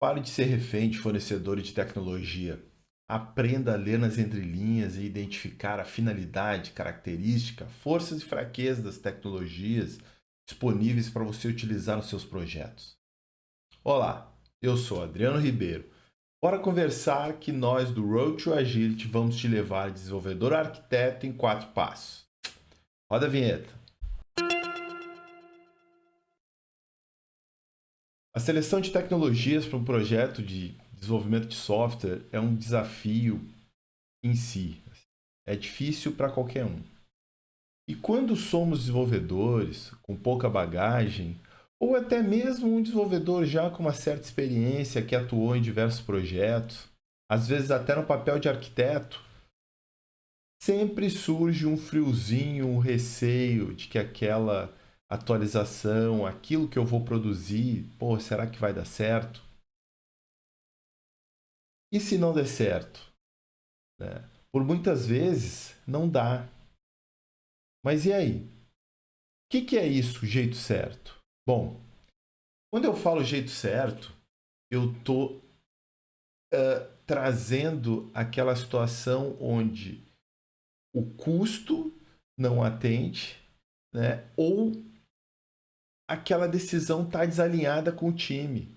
Pare de ser refém de fornecedores de tecnologia. Aprenda a ler nas entrelinhas e identificar a finalidade, característica, forças e fraquezas das tecnologias disponíveis para você utilizar nos seus projetos. Olá, eu sou Adriano Ribeiro. Bora conversar que nós do Road to Agility vamos te levar de desenvolvedor a arquiteto em 4 passos. Roda a vinheta. A seleção de tecnologias para um projeto de desenvolvimento de software é um desafio em si. É difícil para qualquer um. E quando somos desenvolvedores com pouca bagagem, ou até mesmo um desenvolvedor já com uma certa experiência que atuou em diversos projetos, às vezes até no papel de arquiteto, sempre surge um friozinho, um receio de que aquela atualização, aquilo que eu vou produzir, pô, será que vai dar certo? E se não der certo? Né? Por muitas vezes não dá. Mas e aí? O que é isso, jeito certo? Bom, quando eu falo jeito certo, eu estou trazendo aquela situação onde o custo não atende, né? Ou aquela decisão está desalinhada com o time.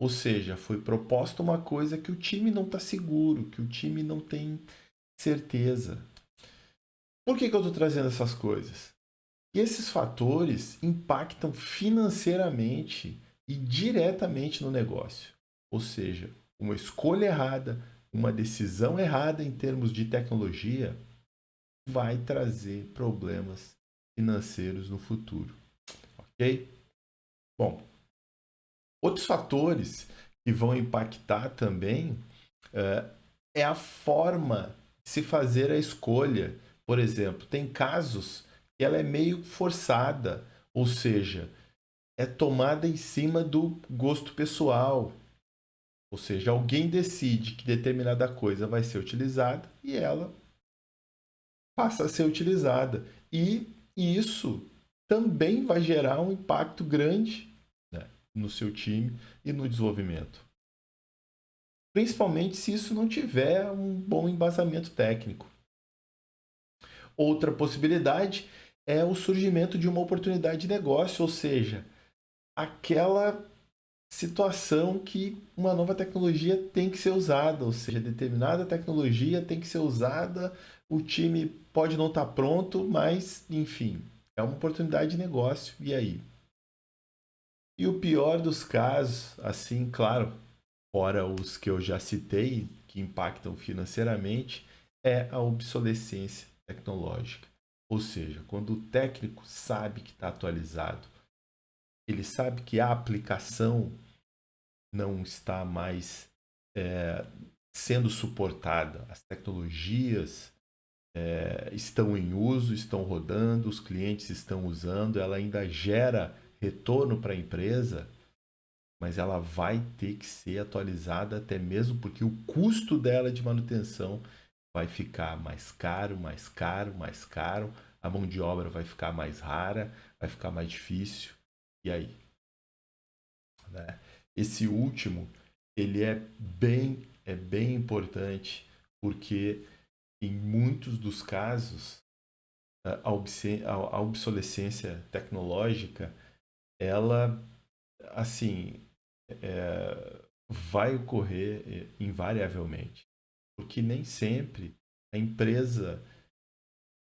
Ou seja, foi proposta uma coisa que o time não está seguro, que o time não tem certeza. Por que eu estou trazendo essas coisas? E esses fatores impactam financeiramente e diretamente no negócio. Ou seja, uma escolha errada, uma decisão errada em termos de tecnologia vai trazer problemas financeiros no futuro. Ok? Bom, outros fatores que vão impactar também é a forma de se fazer a escolha. Por exemplo, tem casos que ela é meio forçada, ou seja, é tomada em cima do gosto pessoal. Ou seja, alguém decide que determinada coisa vai ser utilizada e ela passa a ser utilizada. E isso também vai gerar um impacto grande, né, no seu time e no desenvolvimento. Principalmente se isso não tiver um bom embasamento técnico. Outra possibilidade é o surgimento de uma oportunidade de negócio, ou seja, aquela situação que uma nova tecnologia tem que ser usada, ou seja, determinada tecnologia tem que ser usada, o time pode não estar pronto, mas, enfim, é uma oportunidade de negócio. E aí? E o pior dos casos, assim, claro, fora os que eu já citei, que impactam financeiramente, é a obsolescência tecnológica. Ou seja, quando o técnico sabe que está atualizado, ele sabe que a aplicação não está mais sendo suportada, as tecnologias estão em uso, estão rodando, os clientes estão usando, ela ainda gera retorno para a empresa, mas ela vai ter que ser atualizada até mesmo porque o custo dela de manutenção vai ficar mais caro, mais caro, mais caro, a mão de obra vai ficar mais rara, vai ficar mais difícil. E aí? Né? Esse último, ele é bem importante porque em muitos dos casos a obsolescência tecnológica, ela, assim, vai ocorrer invariavelmente, porque nem sempre a empresa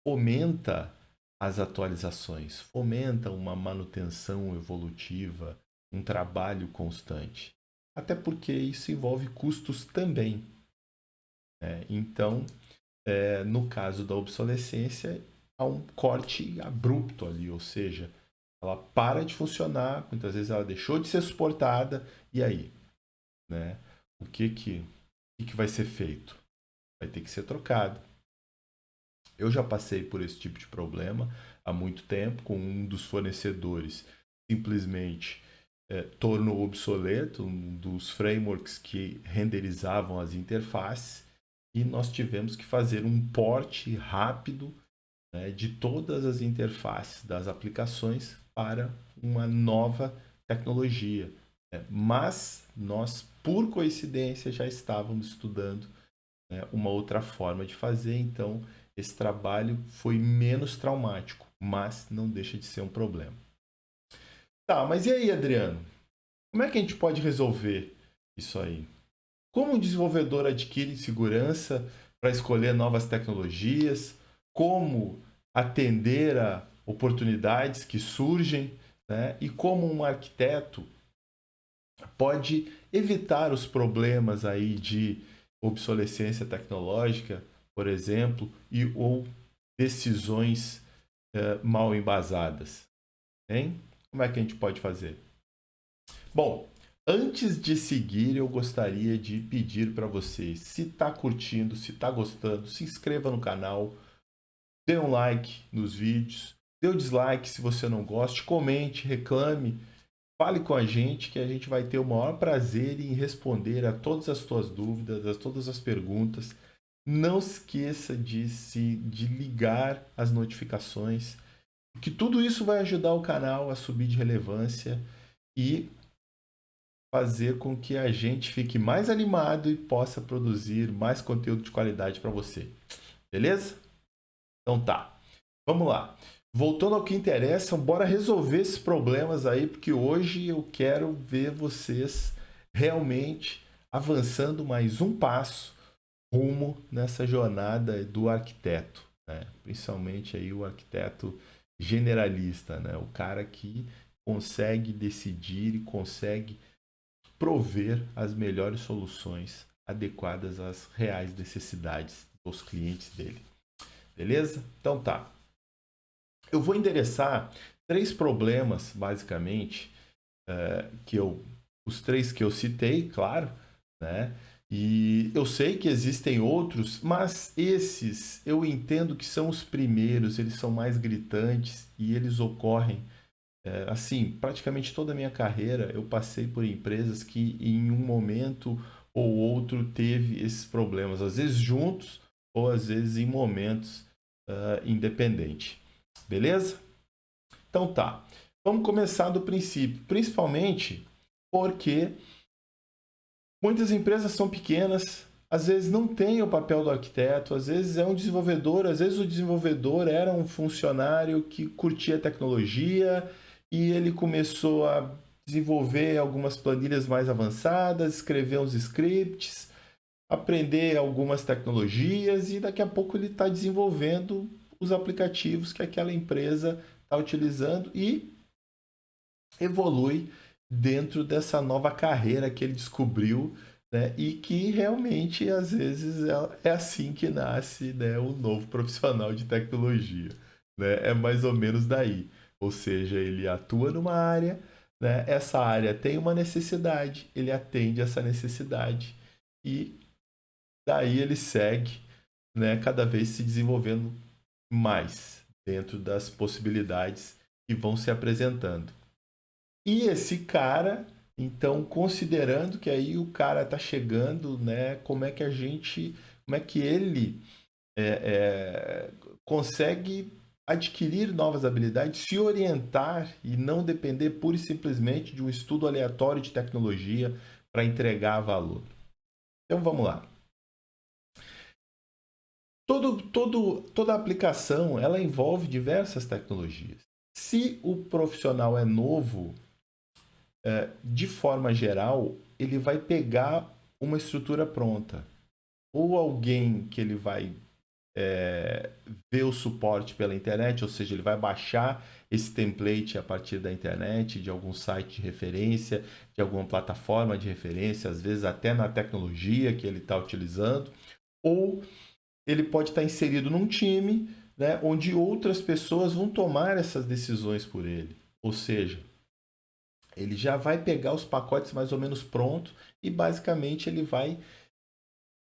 fomenta as atualizações, fomenta uma manutenção evolutiva, um trabalho constante. Até porque isso envolve custos também. Né? Então, no caso da obsolescência, há um corte abrupto ali, ou seja, ela para de funcionar, muitas vezes ela deixou de ser suportada, e aí? Né? O que vai ser feito? Vai ter que ser trocado. Eu já passei por esse tipo de problema há muito tempo, com um dos fornecedores simplesmente tornou obsoleto um dos frameworks que renderizavam as interfaces e nós tivemos que fazer um port rápido, né, de todas as interfaces das aplicações para uma nova tecnologia. né? Mas nós, por coincidência, já estávamos estudando, né, uma outra forma de fazer, então esse trabalho foi menos traumático, mas não deixa de ser um problema. Tá, mas e aí, Adriano? Como é que a gente pode resolver isso aí? Como um desenvolvedor adquire segurança para escolher novas tecnologias? Como atender a oportunidades que surgem, né? E como um arquiteto pode evitar os problemas aí de obsolescência tecnológica, por exemplo, e ou decisões mal embasadas, hein? Como é que a gente pode fazer? Bom, antes de seguir, eu gostaria de pedir para você, se está curtindo, se está gostando, se inscreva no canal, dê um like nos vídeos, dê o dislike se você não gosta, comente, reclame, fale com a gente que a gente vai ter o maior prazer em responder a todas as suas dúvidas, a todas as perguntas. Não esqueça de ligar as notificações, que tudo isso vai ajudar o canal a subir de relevância e fazer com que a gente fique mais animado e possa produzir mais conteúdo de qualidade para você. Beleza? Então tá. Vamos lá. Voltando ao que interessa, bora resolver esses problemas aí, porque hoje eu quero ver vocês realmente avançando mais um passo rumo nessa jornada do arquiteto, né? Principalmente aí o arquiteto generalista, né? O cara que consegue decidir e consegue prover as melhores soluções adequadas às reais necessidades dos clientes dele. Beleza? Então tá. Eu vou endereçar três problemas, basicamente, os três que eu citei, claro, né? E eu sei que existem outros, mas esses eu entendo que são os primeiros, eles são mais gritantes e eles ocorrem assim, praticamente toda a minha carreira eu passei por empresas que em um momento ou outro teve esses problemas, às vezes juntos ou às vezes em momentos independente. Beleza? Então tá. Vamos começar do princípio, principalmente porque muitas empresas são pequenas, às vezes não tem o papel do arquiteto, às vezes é um desenvolvedor, às vezes o desenvolvedor era um funcionário que curtia tecnologia e ele começou a desenvolver algumas planilhas mais avançadas, escrever uns scripts, aprender algumas tecnologias e daqui a pouco ele está desenvolvendo os aplicativos que aquela empresa está utilizando e evolui dentro dessa nova carreira que ele descobriu, né? E que realmente às vezes é assim que nasce, né, um novo profissional de tecnologia, né? É mais ou menos daí. Ou seja, ele atua numa área, né? Essa área tem uma necessidade, ele atende essa necessidade e daí ele segue, né, cada vez se desenvolvendo mais dentro das possibilidades que vão se apresentando. E esse cara, então, considerando que aí o cara tá chegando, né? Como é que ele é, consegue adquirir novas habilidades, se orientar e não depender pura e simplesmente de um estudo aleatório de tecnologia para entregar valor. Então vamos lá. Toda aplicação ela envolve diversas tecnologias. Se o profissional é novo, de forma geral, ele vai pegar uma estrutura pronta. Ou alguém que ele vai ver o suporte pela internet, ou seja, ele vai baixar esse template a partir da internet, de algum site de referência, de alguma plataforma de referência, às vezes até na tecnologia que ele está utilizando, ou ele pode estar inserido num time, né, onde outras pessoas vão tomar essas decisões por ele. Ou seja, ele já vai pegar os pacotes mais ou menos prontos e basicamente ele vai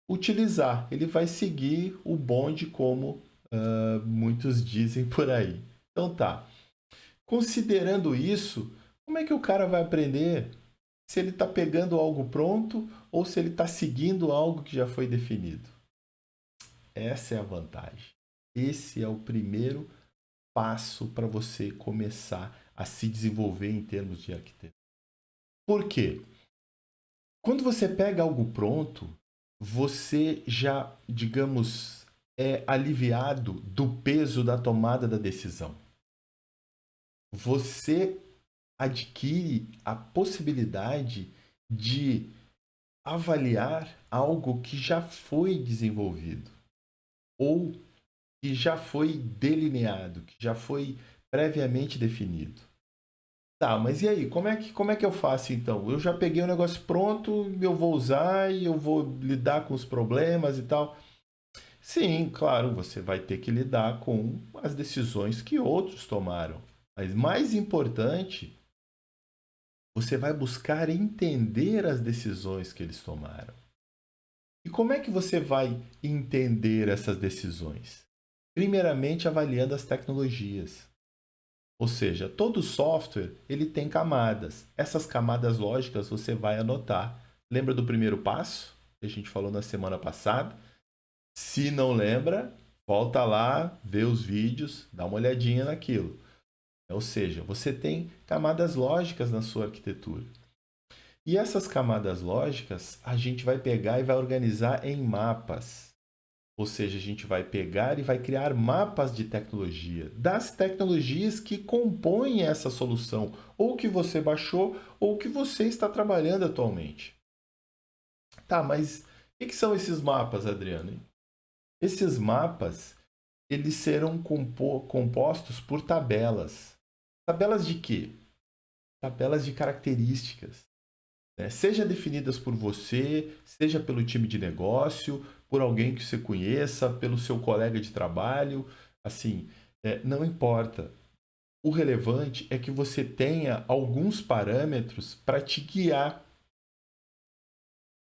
utilizar, ele vai seguir o bonde como muitos dizem por aí. Então tá. Considerando isso, como é que o cara vai aprender se ele está pegando algo pronto ou se ele está seguindo algo que já foi definido? Essa é a vantagem. Esse é o primeiro passo para você começar a se desenvolver em termos de arquitetura. Por quê? Quando você pega algo pronto, você já, digamos, é aliviado do peso da tomada da decisão. Você adquire a possibilidade de avaliar algo que já foi desenvolvido ou que já foi delineado, que já foi previamente definido. Tá, mas e aí? Como é que eu faço então? Eu já peguei o negócio pronto, eu vou usar e eu vou lidar com os problemas e tal. Sim, claro, você vai ter que lidar com as decisões que outros tomaram. Mas mais importante, você vai buscar entender as decisões que eles tomaram. E como é que você vai entender essas decisões? Primeiramente, avaliando as tecnologias. Ou seja, todo software ele tem camadas. Essas camadas lógicas você vai anotar. Lembra do primeiro passo que a gente falou na semana passada? Se não lembra, volta lá, vê os vídeos, dá uma olhadinha naquilo. Ou seja, você tem camadas lógicas na sua arquitetura. E essas camadas lógicas a gente vai pegar e vai organizar em mapas. Ou seja, a gente vai pegar e vai criar mapas de tecnologia, das tecnologias que compõem essa solução, ou que você baixou, ou que você está trabalhando atualmente. Tá, mas o que são esses mapas, Adriano? Esses mapas, eles serão compostos por tabelas. Tabelas de quê? Tabelas de características, né? Seja definidas por você, seja pelo time de negócio, por alguém que você conheça, pelo seu colega de trabalho, assim, não importa. O relevante é que você tenha alguns parâmetros para te guiar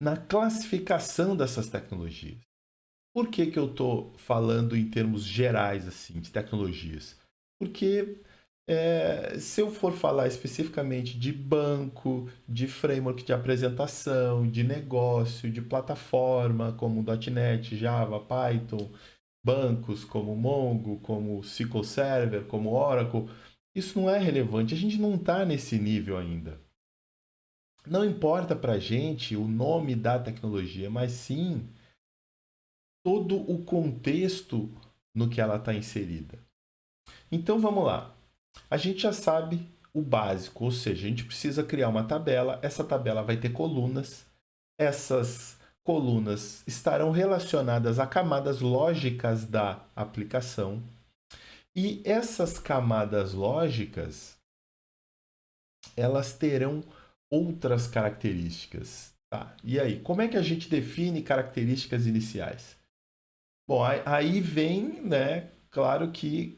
na classificação dessas tecnologias. Por que que eu estou falando em termos gerais assim de tecnologias? Porque se eu for falar especificamente de banco, de framework de apresentação, de negócio, de plataforma como .NET, Java, Python, bancos como Mongo, como SQL Server, como Oracle, isso não é relevante. A gente não está nesse nível ainda. Não importa para a gente o nome da tecnologia, mas sim todo o contexto no que ela está inserida. Então vamos lá. A gente já sabe o básico, ou seja, a gente precisa criar uma tabela. Essa tabela vai ter colunas. Essas colunas estarão relacionadas a camadas lógicas da aplicação. E essas camadas lógicas, elas terão outras características. Tá? E aí, como é que a gente define características iniciais? Bom, aí vem, né? Claro que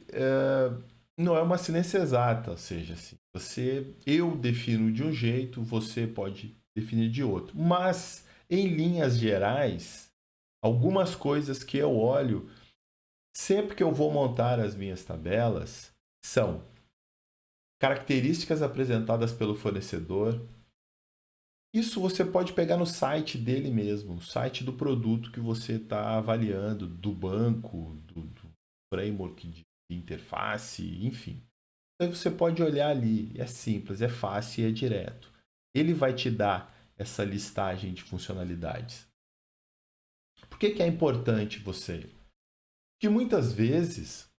não é uma ciência exata, ou seja, assim, eu defino de um jeito, você pode definir de outro. Mas, em linhas gerais, algumas coisas que eu olho sempre que eu vou montar as minhas tabelas são características apresentadas pelo fornecedor. Isso você pode pegar no site dele mesmo, o site do produto que você está avaliando, do banco, do framework de interface, enfim. Aí você pode olhar ali, é simples, é fácil e é direto. Ele vai te dar essa listagem de funcionalidades. Por que é importante você? Porque muitas vezes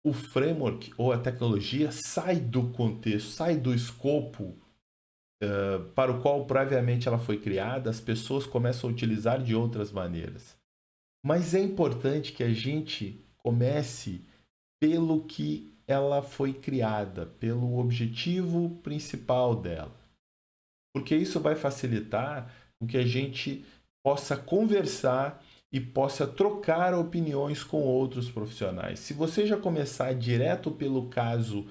o framework ou a tecnologia sai do contexto, sai do escopo para o qual previamente ela foi criada, as pessoas começam a utilizar de outras maneiras. Mas é importante que a gente comece pelo que ela foi criada, pelo objetivo principal dela. Porque isso vai facilitar com que a gente possa conversar e possa trocar opiniões com outros profissionais. Se você já começar direto pelo caso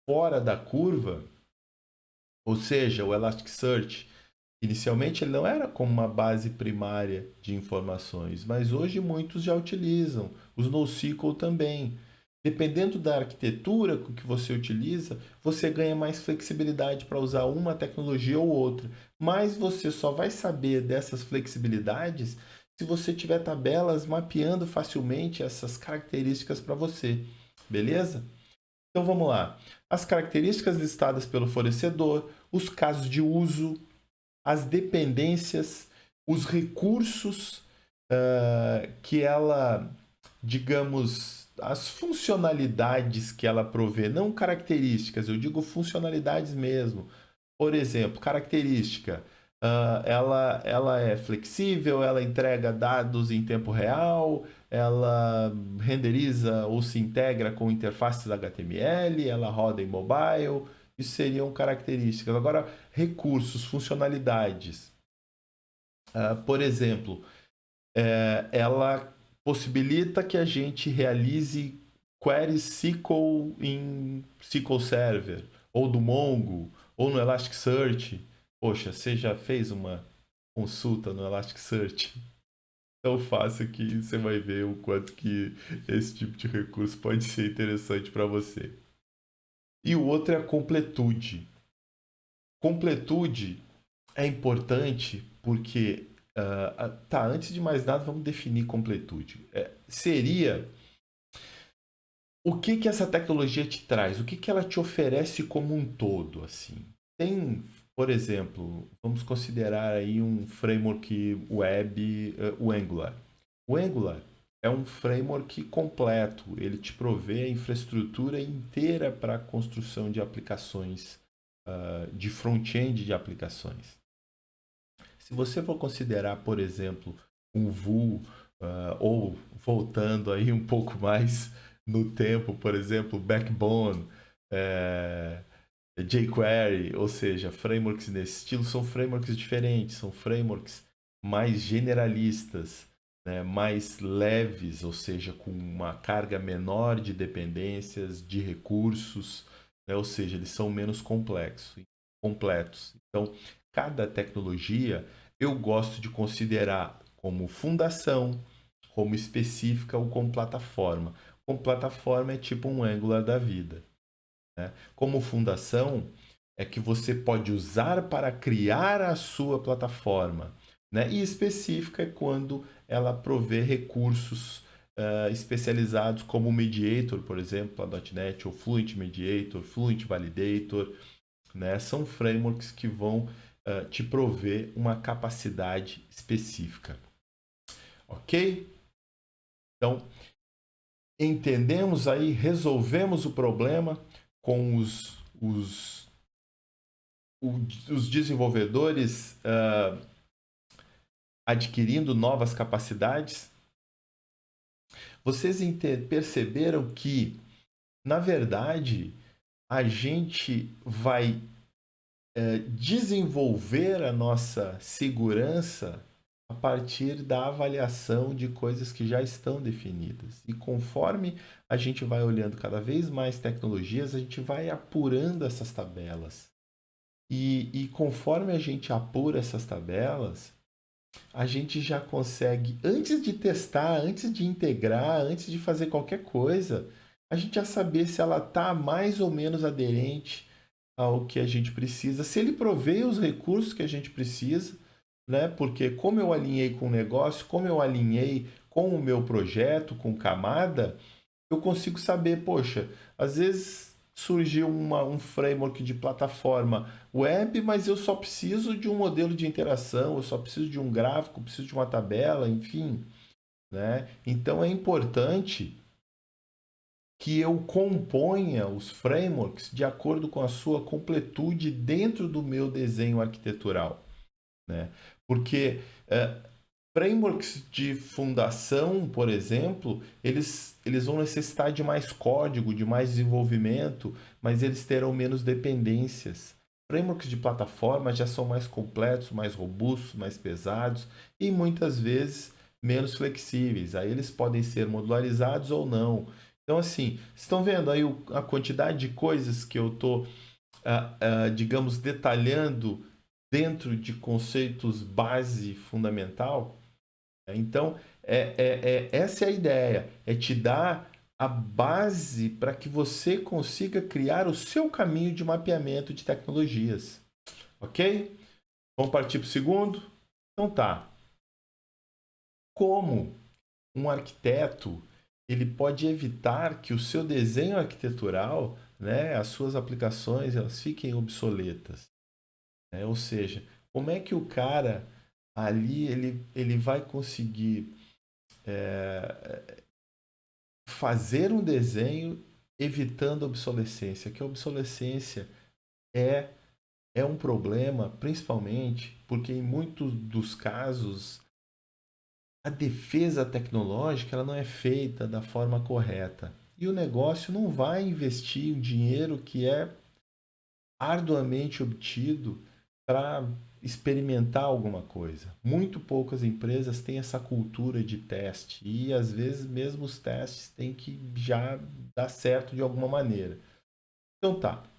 fora da curva, ou seja, o Elasticsearch, inicialmente ele não era como uma base primária de informações, mas hoje muitos já utilizam, os NoSQL também. Dependendo da arquitetura que você utiliza, você ganha mais flexibilidade para usar uma tecnologia ou outra. Mas você só vai saber dessas flexibilidades se você tiver tabelas mapeando facilmente essas características para você. Beleza? Então vamos lá. As características listadas pelo fornecedor, os casos de uso, as dependências, os recursos que ela, digamos, as funcionalidades que ela provê, não características, eu digo funcionalidades mesmo. Por exemplo, característica, ela é flexível, ela entrega dados em tempo real, ela renderiza ou se integra com interfaces HTML, ela roda em mobile, isso seriam características. Agora, recursos, funcionalidades. Por exemplo, ela possibilita que a gente realize queries SQL em SQL Server, ou do Mongo, ou no Elasticsearch. Poxa, você já fez uma consulta no Elasticsearch? Tão fácil que você vai ver o quanto que esse tipo de recurso pode ser interessante para você. E o outro é a completude. Completude é importante porque, antes de mais nada, vamos definir completude. Seria o que que essa tecnologia te traz, o que que ela te oferece como um todo, assim. Tem, por exemplo, vamos considerar aí um framework web, o Angular. O Angular é um framework completo, ele te provê a infraestrutura inteira para a construção de aplicações, de front-end de aplicações. Se você for considerar, por exemplo, um Vue, ou voltando aí um pouco mais no tempo, por exemplo, Backbone, jQuery, ou seja, frameworks nesse estilo, são frameworks diferentes, são frameworks mais generalistas, né, mais leves, ou seja, com uma carga menor de dependências, de recursos, né, ou seja, eles são menos completos. Então, cada tecnologia eu gosto de considerar como fundação, como específica ou como plataforma. Como plataforma é tipo um Angular da vida, né? Como fundação é que você pode usar para criar a sua plataforma, né? E específica é quando ela provê recursos especializados como o Mediator, por exemplo, a .NET, ou Fluent Mediator, Fluent Validator, né? São frameworks que vão te prover uma capacidade específica. Ok? Então, entendemos aí, resolvemos o problema com os desenvolvedores adquirindo novas capacidades. Vocês perceberam que, na verdade, a gente vai desenvolver a nossa segurança a partir da avaliação de coisas que já estão definidas. E conforme a gente vai olhando cada vez mais tecnologias, a gente vai apurando essas tabelas. E conforme a gente apura essas tabelas, a gente já consegue, antes de testar, antes de integrar, antes de fazer qualquer coisa, a gente já saber se ela está mais ou menos aderente ao que a gente precisa, se ele provê os recursos que a gente precisa, né? Porque como eu alinhei com o negócio, como eu alinhei com o meu projeto, com camada, eu consigo saber, poxa, às vezes surgiu um framework de plataforma web, mas eu só preciso de um modelo de interação, eu só preciso de um gráfico, preciso de uma tabela, enfim, né? Então é importante que eu componha os frameworks de acordo com a sua completude dentro do meu desenho arquitetural, né? Porque frameworks de fundação, por exemplo, eles vão necessitar de mais código, de mais desenvolvimento, mas eles terão menos dependências. Frameworks de plataforma já são mais completos, mais robustos, mais pesados e muitas vezes menos flexíveis. Aí eles podem ser modularizados ou não. Então, assim, estão vendo aí a quantidade de coisas que eu estou, digamos, detalhando dentro de conceitos base fundamental? Então, essa é a ideia, é te dar a base para que você consiga criar o seu caminho de mapeamento de tecnologias. Ok? Vamos partir para o segundo? Então tá. Como um arquiteto ele pode evitar que o seu desenho arquitetural, né, as suas aplicações, elas fiquem obsoletas? né? Ou seja, como é que o cara ali ele vai conseguir fazer um desenho evitando a obsolescência? Que a obsolescência é, é um problema, principalmente porque em muitos dos casos a defesa tecnológica ela não é feita da forma correta. E o negócio não vai investir o dinheiro que é arduamente obtido para experimentar alguma coisa. Muito poucas empresas têm essa cultura de teste e às vezes mesmo os testes têm que já dar certo de alguma maneira. Então tá.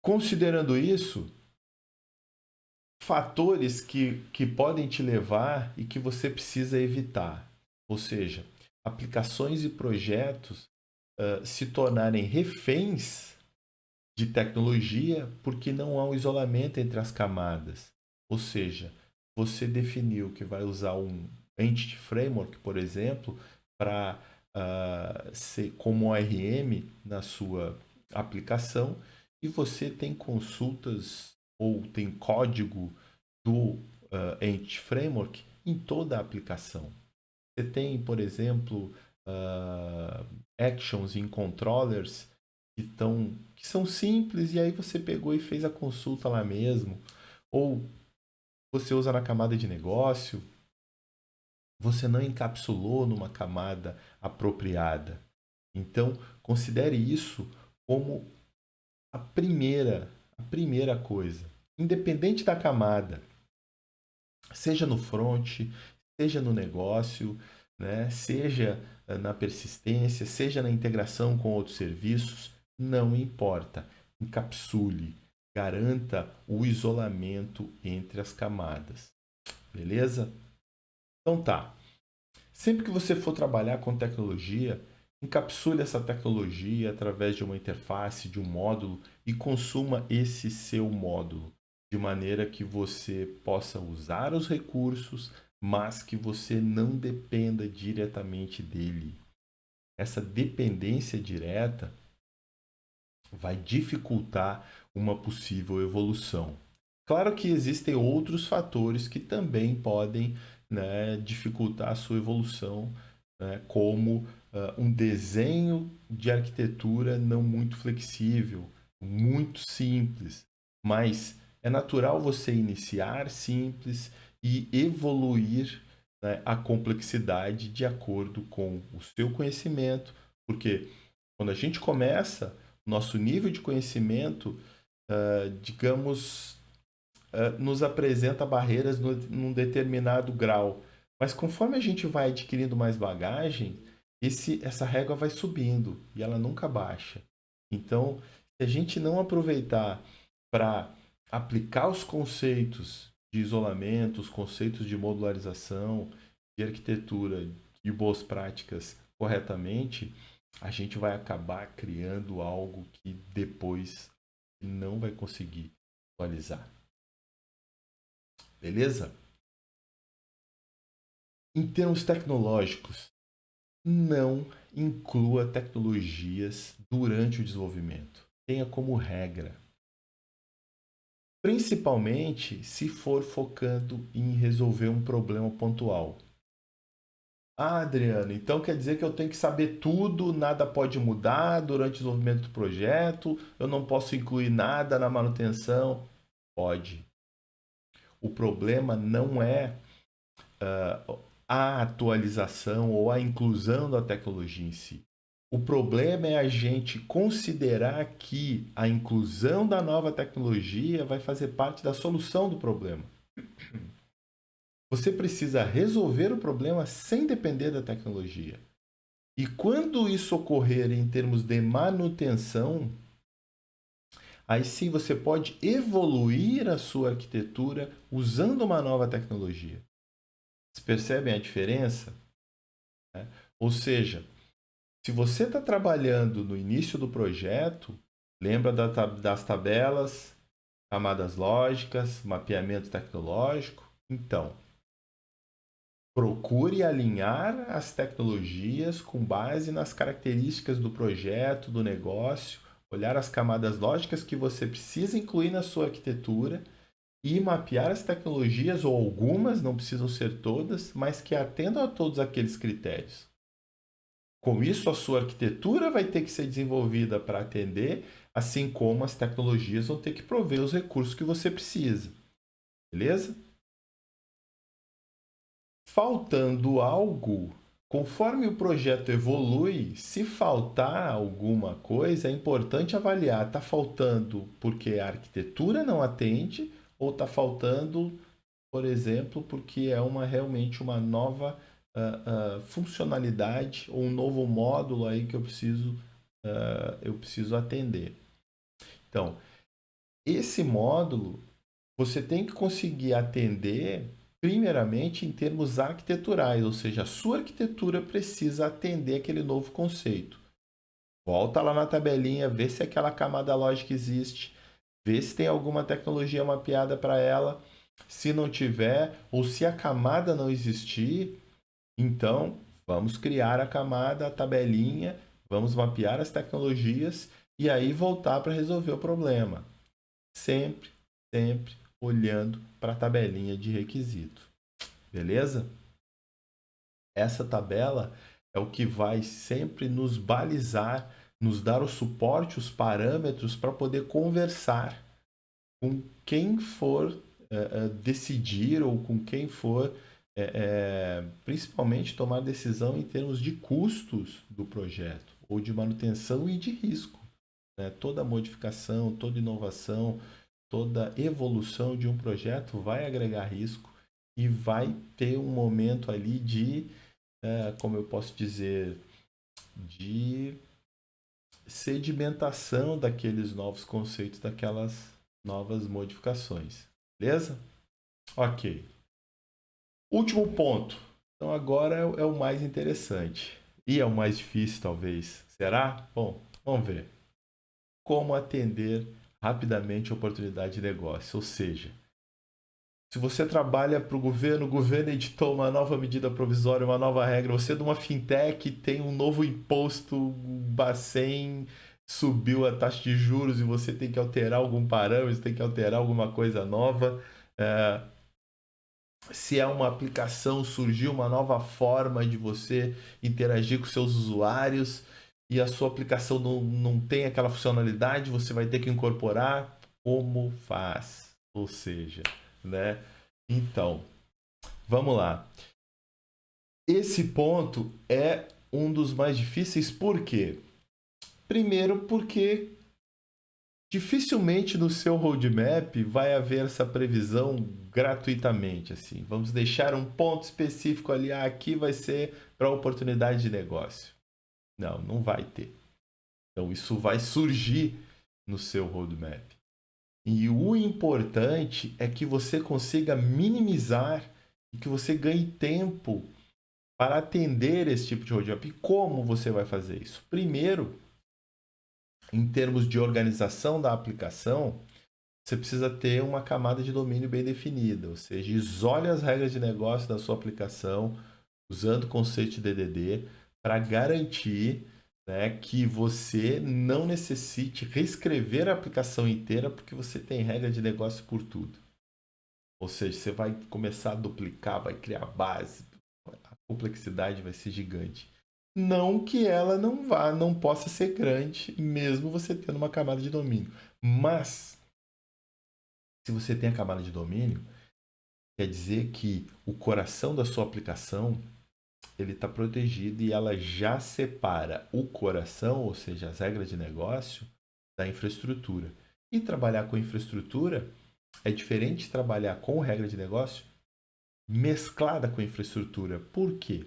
Considerando isso, fatores que podem te levar e que você precisa evitar. Ou seja, aplicações e projetos se tornarem reféns de tecnologia porque não há um isolamento entre as camadas. Ou seja, você definiu que vai usar um Entity Framework, por exemplo, para ser como ORM na sua aplicação e você tem consultas ou tem código do Entity Framework em toda a aplicação. Você tem, por exemplo, actions em controllers que são simples e aí você pegou e fez a consulta lá mesmo. Ou você usa na camada de negócio, você não encapsulou numa camada apropriada. Então, considere isso como a primeira coisa. Independente da camada, seja no front, seja no negócio, né? Seja na persistência, seja na integração com outros serviços, não importa. Encapsule, garanta o isolamento entre as camadas. Beleza? Então tá. Sempre que você for trabalhar com tecnologia, encapsule essa tecnologia através de uma interface, de um módulo e consuma esse seu módulo, de maneira que você possa usar os recursos, mas que você não dependa diretamente dele. Essa dependência direta vai dificultar uma possível evolução. Claro que existem outros fatores que também podem, né, dificultar a sua evolução, né, como um desenho de arquitetura não muito flexível, muito simples, mas é natural você iniciar simples e evoluir, né, a complexidade de acordo com o seu conhecimento, porque quando a gente começa, nosso nível de conhecimento, digamos, nos apresenta barreiras num determinado grau. Mas conforme a gente vai adquirindo mais bagagem, essa régua vai subindo e ela nunca baixa. Então, se a gente não aproveitar para aplicar os conceitos de isolamento, os conceitos de modularização, de arquitetura e boas práticas corretamente, a gente vai acabar criando algo que depois não vai conseguir atualizar. Beleza? Em termos tecnológicos, não inclua tecnologias durante o desenvolvimento. Tenha como regra. Principalmente se for focando em resolver um problema pontual. Ah, Adriano, então quer dizer que eu tenho que saber tudo, nada pode mudar durante o desenvolvimento do projeto, eu não posso incluir nada na manutenção? Pode. O problema não é a atualização ou a inclusão da tecnologia em si. O problema é a gente considerar que a inclusão da nova tecnologia vai fazer parte da solução do problema. Você precisa resolver o problema sem depender da tecnologia. E quando isso ocorrer em termos de manutenção, aí sim você pode evoluir a sua arquitetura usando uma nova tecnologia. Vocês percebem a diferença? Né? Ou seja, se você está trabalhando no início do projeto, lembra das tabelas, camadas lógicas, mapeamento tecnológico? Então, procure alinhar as tecnologias com base nas características do projeto, do negócio, olhar as camadas lógicas que você precisa incluir na sua arquitetura e mapear as tecnologias, ou algumas, não precisam ser todas, mas que atendam a todos aqueles critérios. Com isso, a sua arquitetura vai ter que ser desenvolvida para atender, assim como as tecnologias vão ter que prover os recursos que você precisa. Beleza? Faltando algo, conforme o projeto evolui, se faltar alguma coisa, é importante avaliar. Está faltando porque a arquitetura não atende ou está faltando, por exemplo, porque é realmente uma nova funcionalidade ou um novo módulo aí que eu preciso atender. Então, esse módulo você tem que conseguir atender primeiramente em termos arquiteturais, ou seja, a sua arquitetura precisa atender aquele novo conceito. Volta lá na tabelinha, vê se aquela camada lógica existe, vê se tem alguma tecnologia mapeada para ela. Se não tiver, ou se a camada não existir, então vamos criar a camada, a tabelinha, vamos mapear as tecnologias e aí voltar para resolver o problema. Sempre, sempre olhando para a tabelinha de requisito. Beleza? Essa tabela é o que vai sempre nos balizar, nos dar o suporte, os parâmetros para poder conversar com quem for decidir ou com quem for principalmente tomar decisão em termos de custos do projeto ou de manutenção e de risco. Né? Toda modificação, toda inovação, toda evolução de um projeto vai agregar risco e vai ter um momento ali de, como eu posso dizer, de sedimentação daqueles novos conceitos, daquelas novas modificações. Beleza? Ok. Último ponto. Então agora é o mais interessante. E é o mais difícil, talvez. Será? Bom, vamos ver. Como atender rapidamente a oportunidade de negócio. Ou seja, se você trabalha para o governo editou uma nova medida provisória, uma nova regra, você é de uma fintech, tem um novo imposto, o Bacen subiu a taxa de juros e você tem que alterar algum parâmetro, tem que alterar alguma coisa nova. Se é uma aplicação, surgiu uma nova forma de você interagir com seus usuários e a sua aplicação não tem aquela funcionalidade, você vai ter que incorporar. Como faz? Ou seja, né? Então, vamos lá. Esse ponto é um dos mais difíceis, por quê? Primeiro, porque dificilmente no seu roadmap vai haver essa previsão gratuitamente. Assim. Vamos deixar um ponto específico ali, aqui vai ser para oportunidade de negócio. Não, não vai ter. Então, isso vai surgir no seu roadmap. E o importante é que você consiga minimizar e que você ganhe tempo para atender esse tipo de roadmap. E como você vai fazer isso? Primeiro, em termos de organização da aplicação, você precisa ter uma camada de domínio bem definida, ou seja, isole as regras de negócio da sua aplicação usando o conceito de DDD para garantir, né, que você não necessite reescrever a aplicação inteira porque você tem regra de negócio por tudo. Ou seja, você vai começar a duplicar, vai criar base, a complexidade vai ser gigante. Não que ela não possa ser grande, mesmo você tendo uma camada de domínio. Mas, se você tem a camada de domínio, quer dizer que o coração da sua aplicação ele está protegido e ela já separa o coração, ou seja, as regras de negócio, da infraestrutura. E trabalhar com infraestrutura é diferente de trabalhar com regra de negócio mesclada com infraestrutura. Por quê?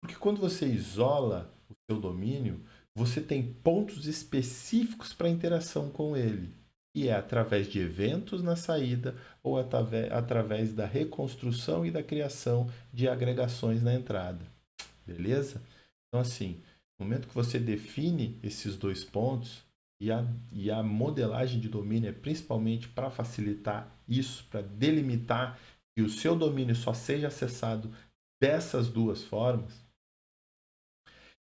Porque quando você isola o seu domínio, você tem pontos específicos para interação com ele. E é através de eventos na saída ou através da reconstrução e da criação de agregações na entrada. Beleza? Então, assim, no momento que você define esses dois pontos, e a modelagem de domínio é principalmente para facilitar isso, para delimitar que o seu domínio só seja acessado dessas duas formas,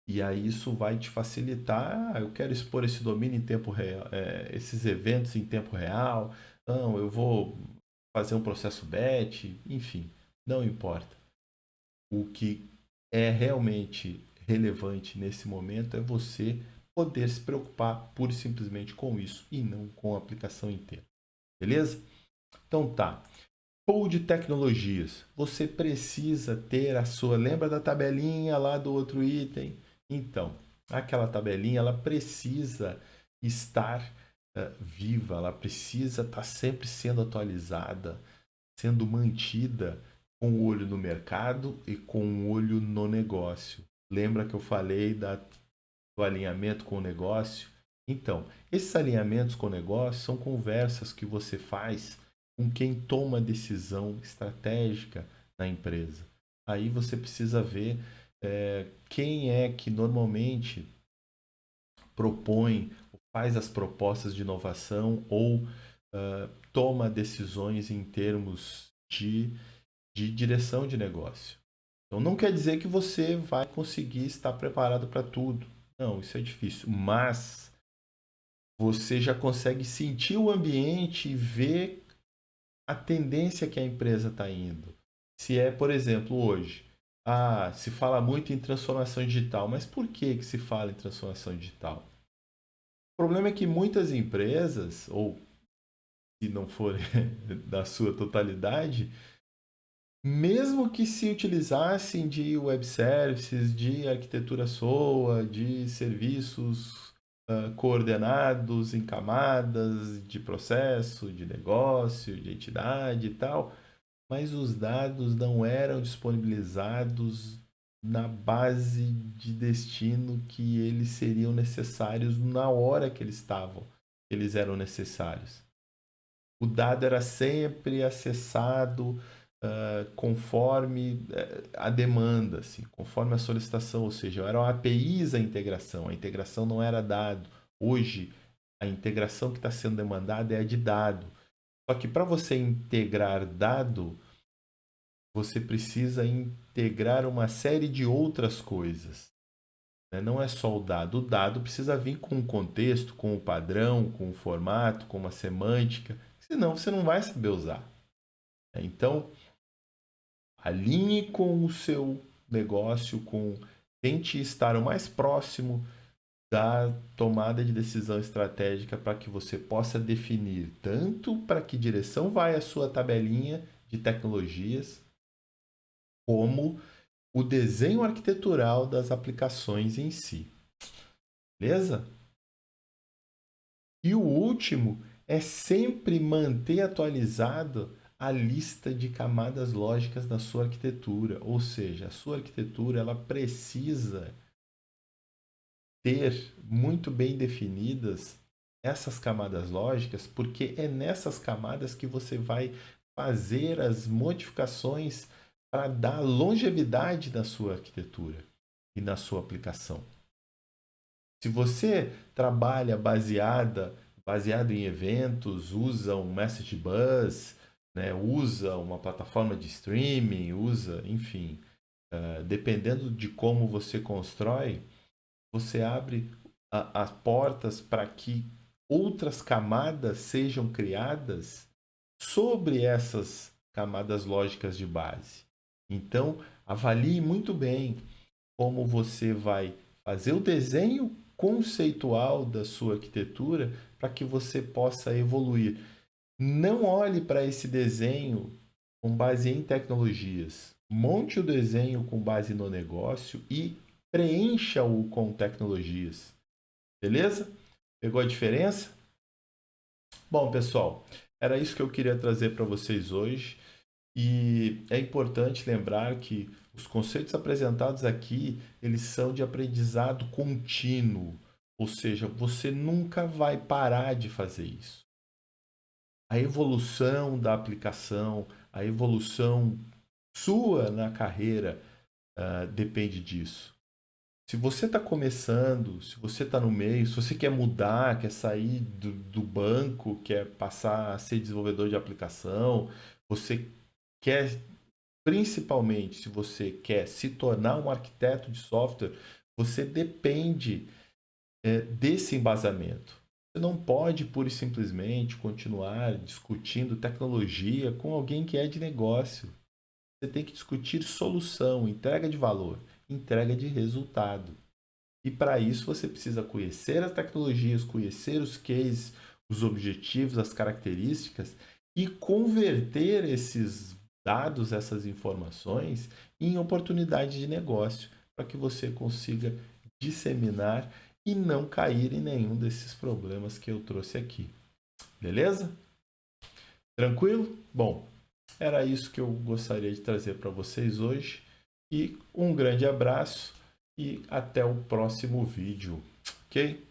E aí isso vai te facilitar. Eu quero expor esse domínio em tempo real, esses eventos em tempo real. Não, eu vou fazer um processo batch, enfim, não importa. O que é realmente relevante nesse momento é você poder se preocupar pura e simplesmente com isso e não com a aplicação inteira. Beleza? Então tá. Pool de tecnologias. Você precisa ter a sua. Lembra da tabelinha lá do outro item? Então, aquela tabelinha ela precisa estar viva, ela precisa estar sempre sendo atualizada, sendo mantida com o olho no mercado e com o olho no negócio. Lembra que eu falei do alinhamento com o negócio? Então, esses alinhamentos com o negócio são conversas que você faz com quem toma decisão estratégica na empresa. Aí você precisa ver quem é que normalmente propõe, faz as propostas de inovação ou toma decisões em termos de direção de negócio. Então, não quer dizer que você vai conseguir estar preparado para tudo. Não, isso é difícil. Mas você já consegue sentir o ambiente e ver a tendência que a empresa está indo. Se é, por exemplo, hoje, se fala muito em transformação digital, mas por que se fala em transformação digital? O problema é que muitas empresas, ou se não for da sua totalidade, mesmo que se utilizassem de web services, de arquitetura SOA, de serviços coordenados em camadas de processo, de negócio, de entidade e tal, mas os dados não eram disponibilizados na base de destino que eles seriam necessários na hora que eles eram necessários. O dado era sempre acessado conforme a demanda, assim, conforme a solicitação, ou seja, eram APIs a integração não era dado. Hoje, a integração que está sendo demandada é a de dado. Só que para você integrar dado, você precisa integrar uma série de outras coisas. Né? Não é só o dado precisa vir com um contexto, com o padrão, com o formato, com uma semântica, senão você não vai saber usar. Então, alinhe com o seu negócio, tente estar o mais próximo da tomada de decisão estratégica para que você possa definir tanto para que direção vai a sua tabelinha de tecnologias, como o desenho arquitetural das aplicações em si. Beleza? E o último é sempre manter atualizado a lista de camadas lógicas da sua arquitetura, ou seja, a sua arquitetura ela precisa ter muito bem definidas essas camadas lógicas, porque é nessas camadas que você vai fazer as modificações para dar longevidade na sua arquitetura e na sua aplicação. Se você trabalha baseado em eventos, usa um message bus, né, usa uma plataforma de streaming, enfim, dependendo de como você constrói, você abre as portas para que outras camadas sejam criadas sobre essas camadas lógicas de base. Então, avalie muito bem como você vai fazer o desenho conceitual da sua arquitetura para que você possa evoluir. Não olhe para esse desenho com base em tecnologias. Monte o desenho com base no negócio e preencha-o com tecnologias. Beleza? Pegou a diferença? Bom, pessoal, era isso que eu queria trazer para vocês hoje. E é importante lembrar que os conceitos apresentados aqui, eles são de aprendizado contínuo, ou seja, você nunca vai parar de fazer isso. A evolução da aplicação, a evolução sua na carreira, depende disso. Se você está começando, se você está no meio, se você quer mudar, quer sair do banco, quer passar a ser desenvolvedor de aplicação, você quer, principalmente se você quer se tornar um arquiteto de software, Você depende desse embasamento. Você não pode, pura e simplesmente, continuar discutindo tecnologia com alguém que é de negócio. Você tem que discutir solução, entrega de valor, entrega de resultado. E para isso você precisa conhecer as tecnologias, conhecer os cases, os objetivos, as características e converter esses dados, essas informações em oportunidade de negócio, para que você consiga disseminar e não cair em nenhum desses problemas que eu trouxe aqui. Beleza? Tranquilo? Bom, era isso que eu gostaria de trazer para vocês hoje. E um grande abraço e até o próximo vídeo. Ok?